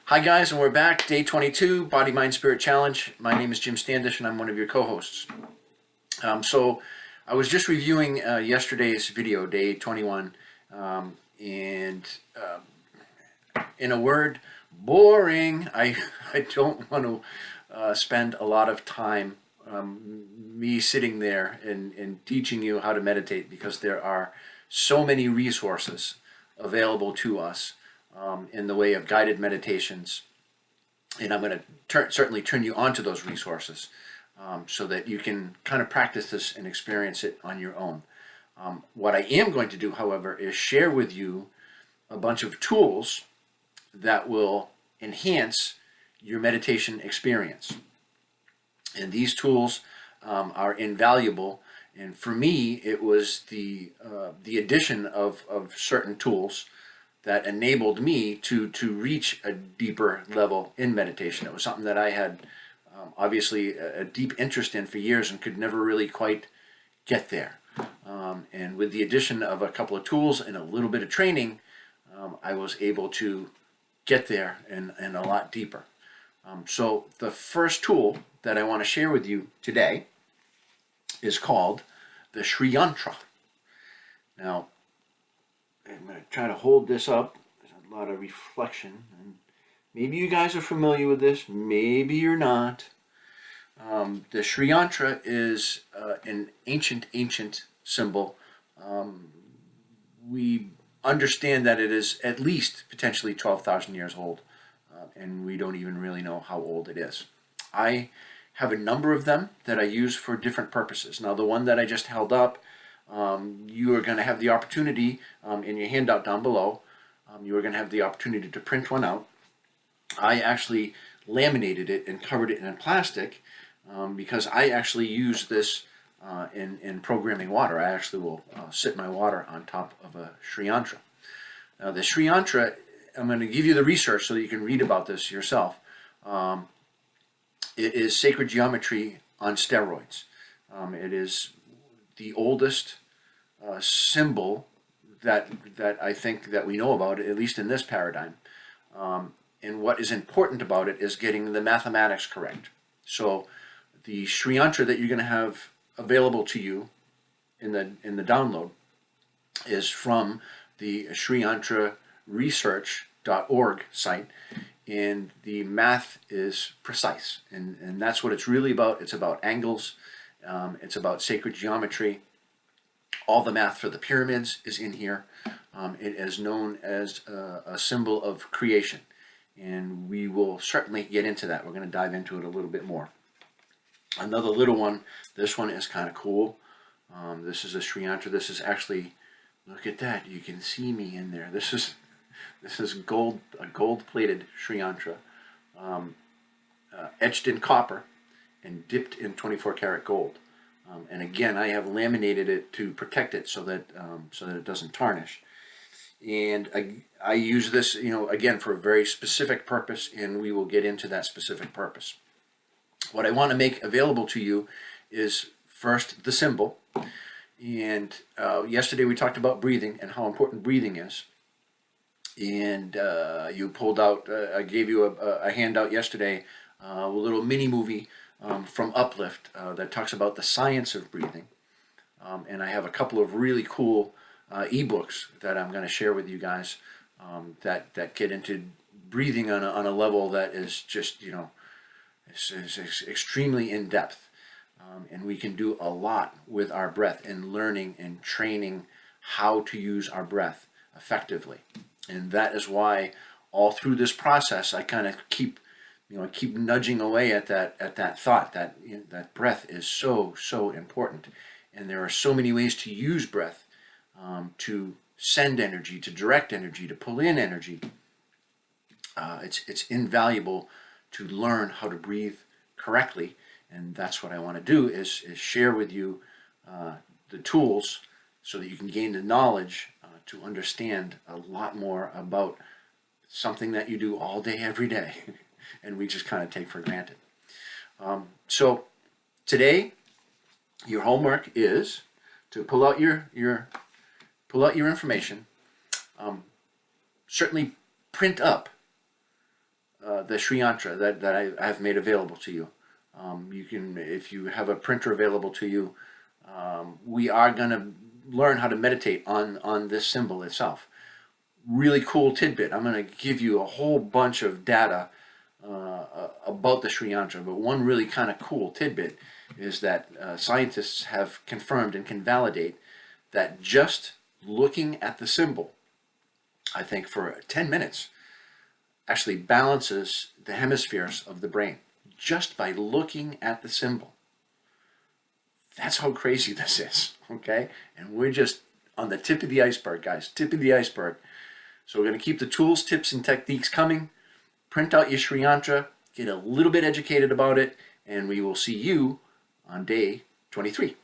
Hi guys, and we're back. Day 22, Body, Mind, Spirit Challenge. My name is Jim Standish, and I'm one of your co-hosts. So I was just reviewing yesterday's video, Day 21, and in a word, boring. I don't want to spend a lot of time me sitting there and teaching you how to meditate, because there are so many resources available to us in the way of guided meditations, and I'm going to certainly turn you on to those resources so that you can kind of practice this and experience it on your own. What I am going to do, however, is share with you a bunch of tools that will enhance your meditation experience. And these tools are invaluable. And for me, it was the addition of certain tools that enabled me to reach a deeper level in meditation. It was something that I had obviously a deep interest in for years and could never really quite get there. And with the addition of a couple of tools and a little bit of training, I was able to get there and a lot deeper. So the first tool that I want to share with you today is called the Sri Yantra. Now, I'm going to try to hold this up. There's a lot of reflection, and maybe you guys are familiar with this, maybe you're not. The Sri Yantra is an ancient symbol. We understand that it is at least potentially 12,000 years old, and we don't even really know how old it is. I have a number of them that I use for different purposes. Now, the one that I just held up, you are going to have the opportunity in your handout down below. You are going to have the opportunity to print one out. I actually laminated it and covered it in plastic because I actually use this in programming water. I actually will sit my water on top of a Sri Yantra. Now, the Sri Yantra, I'm going to give you the research so that you can read about this yourself. It is sacred geometry on steroids. It is the oldest symbol that I think that we know about, at least in this paradigm. And what is important about it is getting the mathematics correct. So the Sri Yantra that you're going to have available to you in the download is from the Sri Yantra research.org site, and the math is precise, and that's what it's really about. It's about angles, it's about sacred geometry. All the math for the pyramids is in here. It is known as a symbol of creation, and we will certainly get into that. We're going to dive into it a little bit more. Another little one, this one is kind of cool. This is a Sri Yantra. This is actually, look at that, you can see me in there. This is gold, a gold-plated Sri Yantra, etched in copper and dipped in 24 karat gold. And again, I have laminated it to protect it so that it doesn't tarnish. And I use this, again, for a very specific purpose, and we will get into that specific purpose. What I want to make available to you is first the symbol. And yesterday we talked about breathing and how important breathing is. And you pulled out, I gave you a handout yesterday, a little mini movie from Uplift that talks about the science of breathing. And I have a couple of really cool ebooks that I'm going to share with you guys that get into breathing on a level that is just, is extremely in depth. And we can do a lot with our breath in learning and training how to use our breath effectively. And that is why all through this process, I kind of keep nudging away at that thought that that breath is so important. And there are so many ways to use breath to send energy, to direct energy, to pull in energy. It's invaluable to learn how to breathe correctly, and that's what I want to do is share with you the tools so that you can gain the knowledge to understand a lot more about something that you do all day, every day, and we just kind of take for granted. So today, your homework is to pull out your information. Certainly print up the Sri Yantra that I have made available to you. You can, if you have a printer available to you, we are going to learn how to meditate on this symbol itself. Really cool tidbit. I'm going to give you a whole bunch of data about the Sri Yantra, but one really kind of cool tidbit is that scientists have confirmed and can validate that just looking at the symbol, I think for 10 minutes, actually balances the hemispheres of the brain just by looking at the symbol. That's how crazy this is, okay? And we're just on the tip of the iceberg, guys, tip of the iceberg. So we're going to keep the tools, tips, and techniques coming. Print out your Sri Yantra, get a little bit educated about it, and we will see you on day 23.